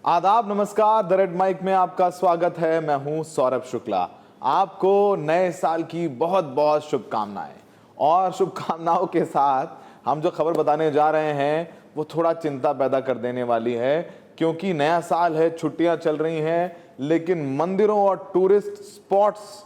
आदाब, नमस्कार। The red mic में आपका स्वागत है। मैं हूं सौरभ शुक्ला। आपको नए साल की बहुत बहुत शुभकामनाएं। और शुभकामनाओं के साथ हम जो खबर बताने जा रहे हैं वो थोड़ा चिंता पैदा कर देने वाली है, क्योंकि नया साल है, छुट्टियां चल रही हैं, लेकिन मंदिरों और टूरिस्ट स्पॉट्स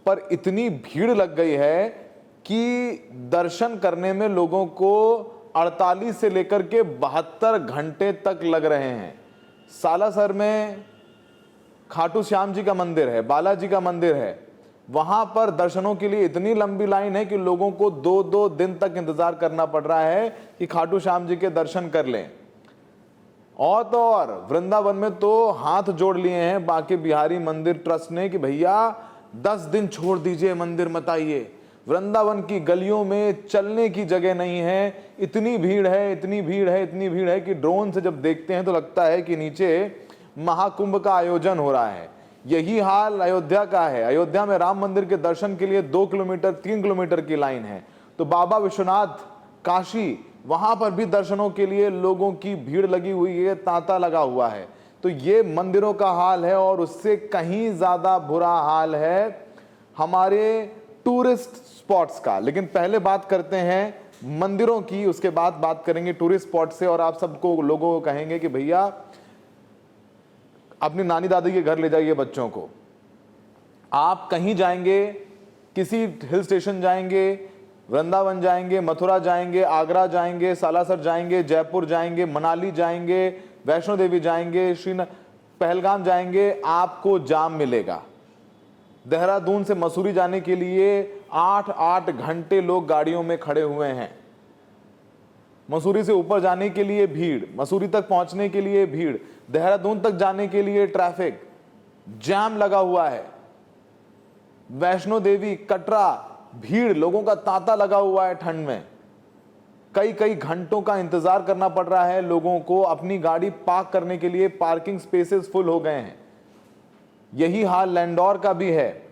पर इतनी भीड़ लग गई है कि दर्शन करने में लोगों को 48 से लेकर के 72 घंटे तक लग रहे हैं। सालासर में खाटू श्याम जी का मंदिर है, बालाजी का मंदिर है, वहां पर दर्शनों के लिए इतनी लंबी लाइन है कि लोगों को 2-2 दिन तक इंतजार करना पड़ रहा है कि खाटू श्याम जी के दर्शन कर लें। और तो और वृंदावन में तो हाथ जोड़ लिए हैं बांके बिहारी मंदिर ट्रस्ट ने कि भैया 10 दिन छोड़ दीजिए, मंदिर मत आइए। वृंदावन की गलियों में चलने की जगह नहीं है, इतनी भीड़ है, इतनी भीड़ है, इतनी भीड़ है कि ड्रोन से जब देखते हैं तो लगता है कि नीचे महाकुंभ का आयोजन हो रहा है। यही हाल अयोध्या का है। अयोध्या में राम मंदिर के दर्शन के लिए 2 किलोमीटर 3 किलोमीटर की लाइन है। तो बाबा विश्वनाथ, काशी, वहां पर भी दर्शनों के लिए लोगों की भीड़ लगी हुई है, तांता लगा हुआ है। तो ये मंदिरों का हाल है, और उससे कहीं ज्यादा बुरा हाल है हमारे टूरिस्ट स्पॉट्स का। लेकिन पहले बात करते हैं मंदिरों की, उसके बाद बात करेंगे टूरिस्ट स्पॉट से। और आप सबको लोगों को कहेंगे कि भैया अपनी नानी दादी के घर ले जाइए बच्चों को। आप कहीं जाएंगे, किसी हिल स्टेशन जाएंगे, वृंदावन जाएंगे, मथुरा जाएंगे, आगरा जाएंगे, सालासर जाएंगे, जयपुर जाएंगे, मनाली जाएंगे, वैष्णो देवी जाएंगे, पहलगाम जाएंगे, आपको जाम मिलेगा। देहरादून से मसूरी जाने के लिए 8-8 घंटे लोग गाड़ियों में खड़े हुए हैं। मसूरी से ऊपर जाने के लिए भीड़, मसूरी तक पहुंचने के लिए भीड़, देहरादून तक जाने के लिए ट्रैफिक जाम लगा हुआ है। वैष्णो देवी, कटरा, भीड़, लोगों का तांता लगा हुआ है। ठंड में कई कई घंटों का इंतजार करना पड़ रहा है लोगों को अपनी गाड़ी पार्क करने के लिए। पार्किंग स्पेसेस फुल हो गए हैं। यही हाल लैंडौर का भी है।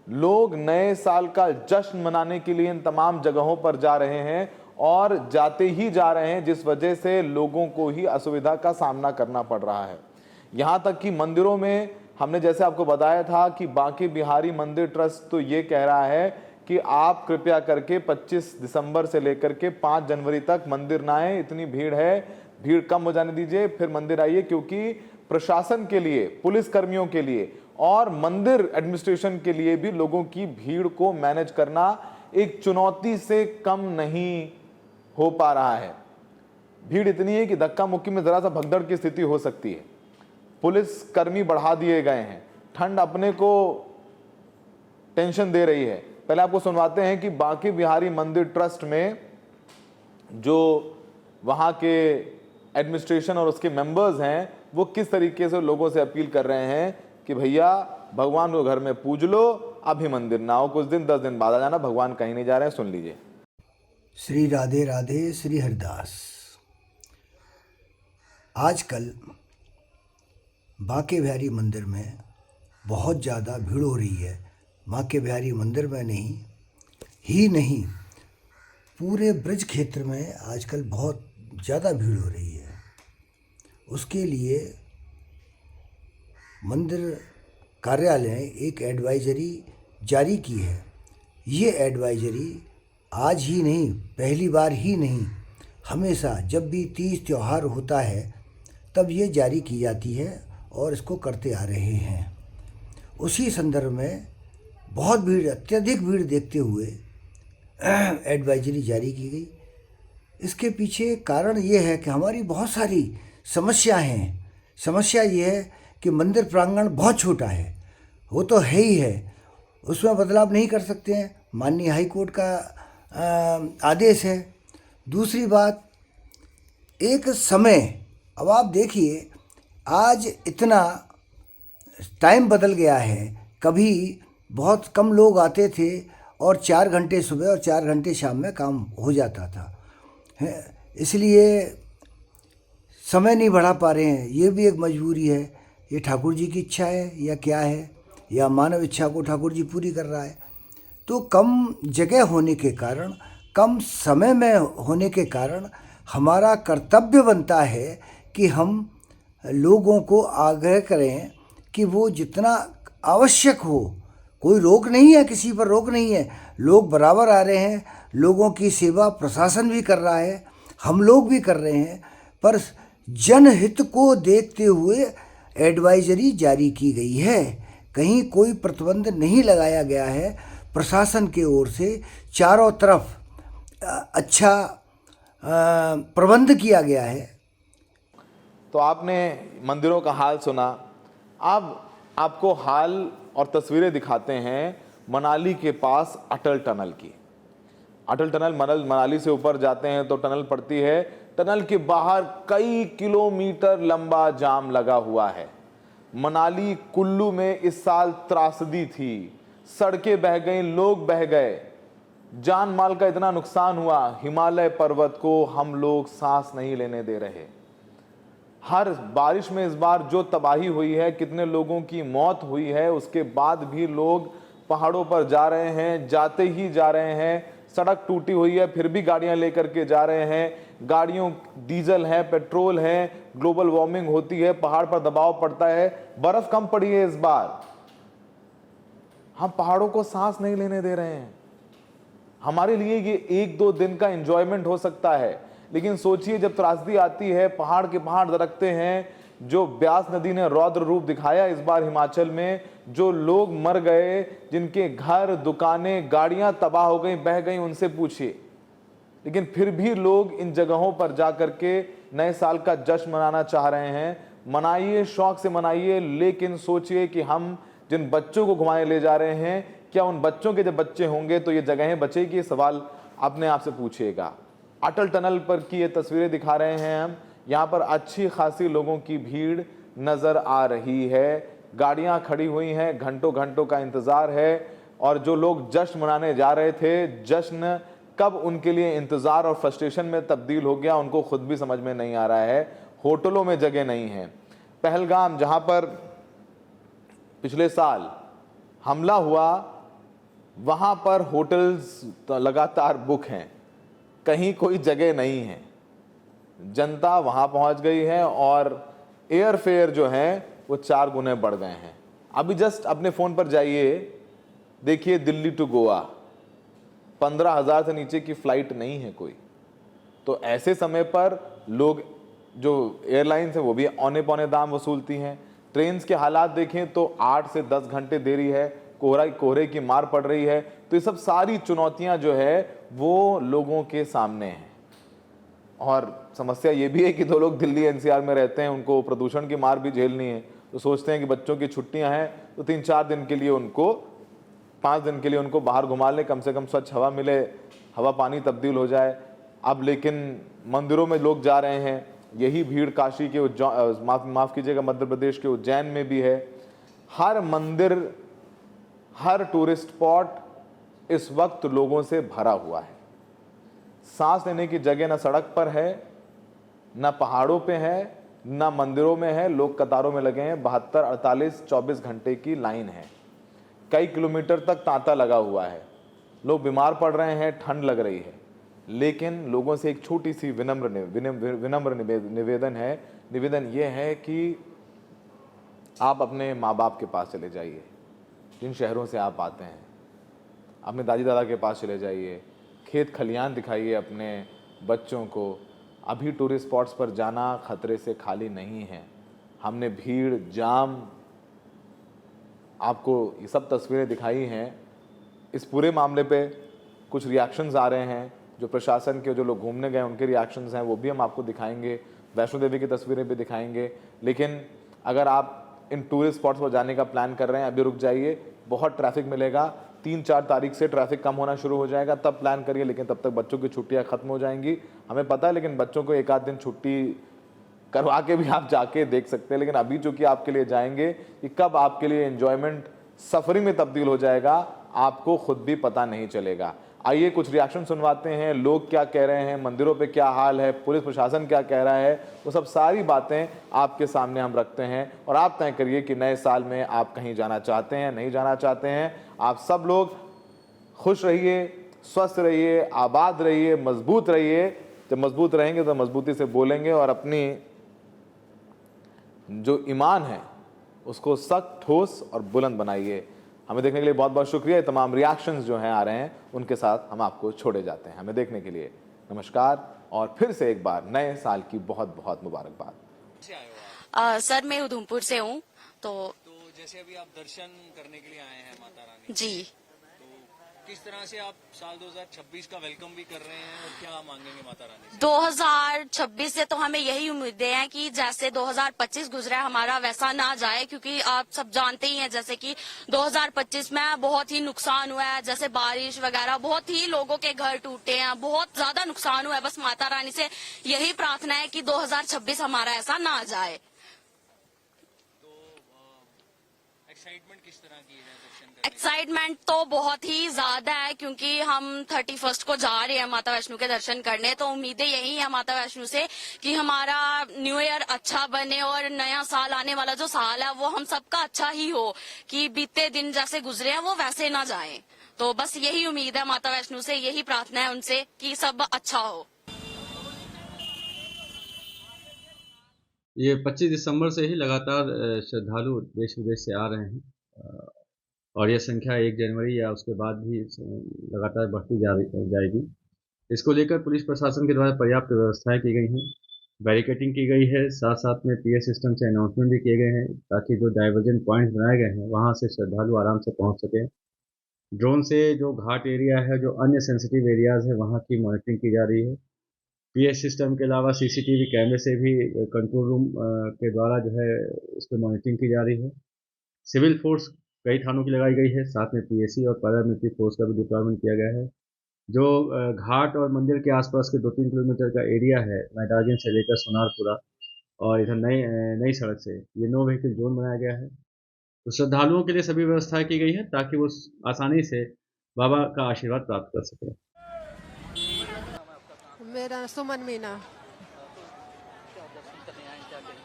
लोग नए साल का जश्न मनाने के लिए इन तमाम जगहों पर जा रहे हैं, और जाते ही जा रहे हैं, जिस वजह से लोगों को ही असुविधा का सामना करना पड़ रहा है। यहां तक कि मंदिरों में हमने जैसे आपको बताया था कि बांके बिहारी मंदिर ट्रस्ट तो ये कह रहा है कि आप कृपया करके 25 दिसंबर से लेकर के 5 जनवरी तक मंदिर ना आए, इतनी भीड़ है, भीड़ कम हो जाने दीजिए, फिर मंदिर आइए। क्योंकि प्रशासन के लिए, पुलिस कर्मियों के लिए और मंदिर एडमिनिस्ट्रेशन के लिए भी लोगों की भीड़ को मैनेज करना एक चुनौती से कम नहीं हो पा रहा है। भीड़ इतनी है कि धक्का मुक्की में जरा सा भगदड़ की स्थिति हो सकती है। पुलिस कर्मी बढ़ा दिए गए हैं। ठंड अपने को टेंशन दे रही है। पहले आपको सुनवाते हैं कि बांके बिहारी मंदिर ट्रस्ट में जो वहां के एडमिनिस्ट्रेशन और उसके मेंबर्स हैं वो किस तरीके से लोगों से अपील कर रहे हैं कि भैया भगवान को घर में पूज लो, अभी मंदिर ना आओ, कुछ दिन 10 दिन बाद आ जाना, भगवान कहीं नहीं जा रहे हैं। सुन लीजिए। श्री राधे राधे, श्री हरिदास। आजकल बांके बिहारी मंदिर में बहुत ज़्यादा भीड़ हो रही है। बांके बिहारी मंदिर में नहीं पूरे ब्रज क्षेत्र में आजकल बहुत ज़्यादा भीड़ हो रही है। उसके लिए मंदिर कार्यालय ने एक एडवाइजरी जारी की है। ये एडवाइजरी आज ही नहीं, पहली बार ही नहीं, हमेशा जब भी तीज त्यौहार होता है तब ये जारी की जाती है और इसको करते आ रहे हैं। उसी संदर्भ में बहुत भीड़, अत्यधिक भीड़ देखते हुए एडवाइजरी जारी की गई। इसके पीछे कारण ये है कि हमारी बहुत सारी समस्या हैं। समस्या ये है कि मंदिर प्रांगण बहुत छोटा है, वो तो है ही है, उसमें बदलाव नहीं कर सकते हैं, माननीय हाई कोर्ट का आदेश है। दूसरी बात, एक समय, अब आप देखिए आज इतना टाइम बदल गया है। कभी बहुत कम लोग आते थे और 4 घंटे सुबह और 4 घंटे शाम में काम हो जाता था, इसलिए समय नहीं बढ़ा पा रहे हैं। ये भी एक मजबूरी है। ये ठाकुर जी की इच्छा है या क्या है, या मानव इच्छा को ठाकुर जी पूरी कर रहा है। तो कम जगह होने के कारण, कम समय में होने के कारण हमारा कर्तव्य बनता है कि हम लोगों को आग्रह करें कि वो जितना आवश्यक हो, कोई रोक नहीं है, किसी पर रोक नहीं है, लोग बराबर आ रहे हैं, लोगों की सेवा प्रशासन भी कर रहा है, हम लोग भी कर रहे हैं, पर जनहित को देखते हुए एडवाइजरी जारी की गई है। कहीं कोई प्रतिबंध नहीं लगाया गया है। प्रशासन के ओर से चारों तरफ अच्छा प्रबंध किया गया है। तो आपने मंदिरों का हाल सुना। अब आपको हाल और तस्वीरें दिखाते हैं मनाली के पास अटल टनल की। अटल टनल मनाली से ऊपर जाते हैं तो टनल पड़ती है। टनल के बाहर कई किलोमीटर लंबा जाम लगा हुआ है। मनाली कुल्लू में इस साल त्रासदी थी। सड़कें बह गई, लोग बह गए, जान माल का इतना नुकसान हुआ। हिमालय पर्वत को हम लोग सांस नहीं लेने दे रहे। हर बारिश में इस बार जो तबाही हुई है, कितने लोगों की मौत हुई है, उसके बाद भी लोग पहाड़ों पर जा रहे हैं, जाते ही जा रहे हैं। सड़क टूटी हुई है फिर भी गाड़ियां लेकर के जा रहे हैं। गाड़ियों डीजल है, पेट्रोल है, ग्लोबल वार्मिंग होती है, पहाड़ पर दबाव पड़ता है, बर्फ कम पड़ी है इस बार। हम पहाड़ों को सांस नहीं लेने दे रहे हैं। हमारे लिए ये 1-2 दिन का एंजॉयमेंट हो सकता है, लेकिन सोचिए जब त्रासदी आती है, पहाड़ के पहाड़ दरकते हैं। जो ब्यास नदी ने रौद्र रूप दिखाया इस बार हिमाचल में, जो लोग मर गए, जिनके घर, दुकानें, गाड़ियां तबाह हो गई, बह गई, उनसे पूछिए। लेकिन फिर भी लोग इन जगहों पर जाकर के नए साल का जश्न मनाना चाह रहे हैं। मनाइए, शौक से मनाइए, लेकिन सोचिए कि हम जिन बच्चों को घुमाने ले जा रहे हैं, क्या उन बच्चों के जब बच्चे होंगे तो ये जगहें बचेगी? ये सवाल अपने आप से पूछिएगा। अटल टनल पर की ये तस्वीरें दिखा रहे हैं हम। यहाँ पर अच्छी खासी लोगों की भीड़ नज़र आ रही है। गाड़ियाँ खड़ी हुई हैं, घंटों घंटों का इंतज़ार है। और जो लोग जश्न मनाने जा रहे थे, जश्न कब उनके लिए इंतज़ार और फ्रस्ट्रेशन में तब्दील हो गया, उनको खुद भी समझ में नहीं आ रहा है। होटलों में जगह नहीं है। पहलगाम, जहाँ पर पिछले साल हमला हुआ, वहाँ पर होटल्स लगातार बुक हैं, कहीं कोई जगह नहीं है। जनता वहाँ पहुँच गई है और एयर फेयर जो है वो 4 गुने बढ़ गए हैं। अभी जस्ट अपने फ़ोन पर जाइए, देखिए दिल्ली टू गोवा 15,000 से नीचे की फ़्लाइट नहीं है कोई। तो ऐसे समय पर लोग, जो एयरलाइंस है वो भी औने पौने दाम वसूलती हैं। ट्रेन्स के हालात देखें तो 8 से 10 घंटे देरी है, कोहरे की मार पड़ रही है। तो ये सब सारी चुनौतियां जो है वो लोगों के सामने हैं। और समस्या ये भी है कि 2 लोग दिल्ली एनसीआर में रहते हैं, उनको प्रदूषण की मार भी झेलनी है। तो सोचते हैं कि बच्चों की छुट्टियां हैं तो 3-4 दिन के लिए उनको, 5 दिन के लिए उनको बाहर घुमा लें, कम से कम स्वच्छ हवा मिले, हवा पानी तब्दील हो जाए। अब लेकिन मंदिरों में लोग जा रहे हैं। यही भीड़ काशी के माफ़ कीजिएगा, मध्य प्रदेश के उज्जैन में भी है। हर मंदिर, हर टूरिस्ट स्पॉट इस वक्त लोगों से भरा हुआ है। सांस लेने की जगह ना सड़क पर है, ना पहाड़ों पे है, ना मंदिरों में है। लोग कतारों में लगे हैं। 72, 48, 24 घंटे की लाइन है। कई किलोमीटर तक तांता लगा हुआ है। लोग बीमार पड़ रहे हैं, ठंड लग रही है। लेकिन लोगों से एक छोटी सी विनम्र निवेदन है। निवेदन ये है कि आप अपने माँ बाप के पास चले जाइए, जिन शहरों से आप आते हैं। अपने दादी दादा के पास चले जाइए, खेत खलियान दिखाइए अपने बच्चों को। अभी टूरिस्ट स्पॉट्स पर जाना खतरे से खाली नहीं है। हमने भीड़, जाम, आपको ये सब तस्वीरें दिखाई हैं। इस पूरे मामले पे कुछ रिएक्शंस आ रहे हैं, जो प्रशासन के, जो लोग घूमने गए उनके रिएक्शंस हैं, वो भी हम आपको दिखाएंगे। वैष्णो देवी की तस्वीरें भी दिखाएंगे। लेकिन अगर आप इन टूरिस्ट स्पॉट्स पर जाने का प्लान कर रहे हैं, अभी रुक जाइए, बहुत ट्रैफिक मिलेगा। 3-4 तारीख से ट्रैफिक कम होना शुरू हो जाएगा, तब प्लान करिए। लेकिन तब तक बच्चों की छुट्टियां खत्म हो जाएंगी, हमें पता है। लेकिन बच्चों को 1 आध दिन छुट्टी करवा के भी आप जाके देख सकते हैं। लेकिन अभी जो कि आपके लिए जाएंगे, कि कब आपके लिए एंजॉयमेंट सफरिंग में तब्दील हो जाएगा, आपको खुद भी पता नहीं चलेगा। आइए कुछ रिएक्शन सुनवाते हैं, लोग क्या कह रहे हैं, मंदिरों पे क्या हाल है, पुलिस प्रशासन क्या कह रहा है। वो सब सारी बातें आपके सामने हम रखते हैं और आप तय करिए कि नए साल में आप कहीं जाना चाहते हैं, नहीं जाना चाहते हैं। आप सब लोग खुश रहिए, स्वस्थ रहिए, आबाद रहिए, मजबूत रहिए। जब मजबूत रहेंगे तो मजबूती से बोलेंगे और अपनी जो ईमान है उसको सख्त, ठोस और बुलंद बनाइए। हमें देखने के लिए बहुत बहुत शुक्रिया। ये तमाम रिएक्शंस जो हैं आ रहे हैं, उनके साथ हम आपको छोड़े जाते हैं। हमें देखने के लिए नमस्कार और फिर से एक बार नए साल की बहुत बहुत मुबारकबाद। सर मैं उधमपुर से हूँ। तो जैसे अभी आप दर्शन करने के लिए आए हैं माता रानी, जी, तो किस तरह से आप साल 2026 का वेलकम भी कर रहे हैं और क्या मांगेंगे माता रानी से? 2026 से तो हमें यही उम्मीदें हैं कि जैसे 2025 गुजरा है हमारा वैसा ना जाए, क्योंकि आप सब जानते ही हैं जैसे कि 2025 में बहुत ही नुकसान हुआ है, जैसे बारिश वगैरह, बहुत ही लोगों के घर टूटे हैं, बहुत ज्यादा नुकसान हुआ है। बस माता रानी से यही प्रार्थना है कि 2026 हमारा ऐसा ना जाए। एक्साइटमेंट किस तरह की है दर्शन करने की? एक्साइटमेंट तो बहुत ही ज्यादा है, क्योंकि हम 31 को जा रहे हैं माता वैष्णो के दर्शन करने। तो उम्मीदें यही है माता वैष्णो से कि हमारा न्यू ईयर अच्छा बने और नया साल, आने वाला जो साल है वो हम सबका अच्छा ही हो, कि बीते दिन जैसे गुजरे हैं वो वैसे ना जाएं। तो बस यही उम्मीद है माता वैष्णो से, यही प्रार्थना है उनसे कि सब अच्छा हो। ये 25 दिसंबर से ही लगातार श्रद्धालु देश विदेश से आ रहे हैं और ये संख्या 1 जनवरी या उसके बाद भी लगातार बढ़ती जाएगी। इसको लेकर पुलिस प्रशासन के द्वारा पर्याप्त व्यवस्थाएं की गई हैं, बैरिकेटिंग की गई है, साथ साथ में पीए सिस्टम से अनाउंसमेंट भी किए गए हैं ताकि जो डाइवर्जन पॉइंट्स बनाए गए हैं वहाँ से श्रद्धालु आराम से पहुँच सकें। ड्रोन से जो घाट एरिया है, जो अन्य सेंसिटिव एरियाज है, वहाँ की मॉनिटरिंग की जा रही है। पीएस सिस्टम के अलावा सीसीटीवी कैमरे से भी कंट्रोल रूम के द्वारा जो है उस पर मॉनिटरिंग की जा रही है। सिविल फोर्स कई थानों की लगाई गई है, साथ में पीएसी और पैरामिलिट्री फोर्स का भी डिप्लॉयमेंट किया गया है। जो घाट और मंदिर के आसपास के 2-3 किलोमीटर का एरिया है, मैदागिन से लेकर सोनारपुरा और इधर नई सड़क से, ये नो व्हीकल जोन बनाया गया है। तो श्रद्धालुओं के लिए सभी व्यवस्थाएं की गई है ताकि वो आसानी से बाबा का आशीर्वाद प्राप्त कर सकें। मेरा सुमन मीना,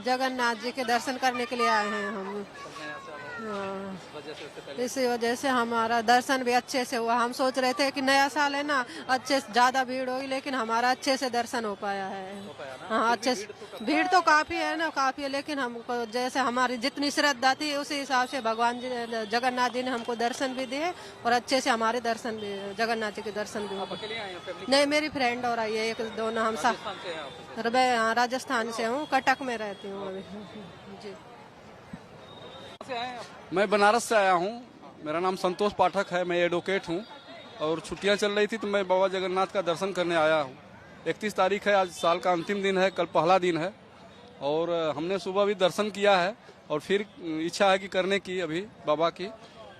जगन्नाथ जी के दर्शन करने के लिए आए हैं हम। इसी वजह से हमारा दर्शन भी अच्छे से हुआ। हम सोच रहे थे कि नया साल है ना, अच्छे से ज़्यादा भीड़ होगी, लेकिन हमारा अच्छे से दर्शन हो पाया है। हाँ, अच्छे से भीड़ तो काफ़ी है ना, काफ़ी है, लेकिन हमको जैसे हमारी जितनी श्रद्धा थी उसी हिसाब से भगवान जी, जगन्नाथ जी ने हमको दर्शन भी दिए और अच्छे से हमारे दर्शन भी, जगन्नाथ जी के दर्शन भी हुए। नहीं, मेरी फ्रेंड और आई है, एक दोनों हम साथ। मैं राजस्थान से हूँ, कटक में रहती हूँ अभी। जी, मैं बनारस से आया हूँ। मेरा नाम संतोष पाठक है, मैं एडवोकेट हूँ और छुट्टियाँ चल रही थी तो मैं बाबा जगन्नाथ का दर्शन करने आया हूँ। 31 तारीख है, आज साल का अंतिम दिन है, कल पहला दिन है और हमने सुबह भी दर्शन किया है और फिर इच्छा है कि करने की अभी बाबा की।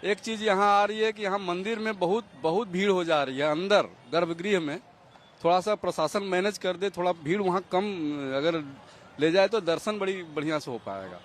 एक चीज़ यहाँ आ रही है कि यहाँ मंदिर में बहुत भीड़ हो जा रही है। अंदर गर्भगृह में थोड़ा सा प्रशासन मैनेज कर दे, थोड़ा भीड़ वहाँ कम अगर ले जाए तो दर्शन बड़ी बढ़िया से हो पाएगा।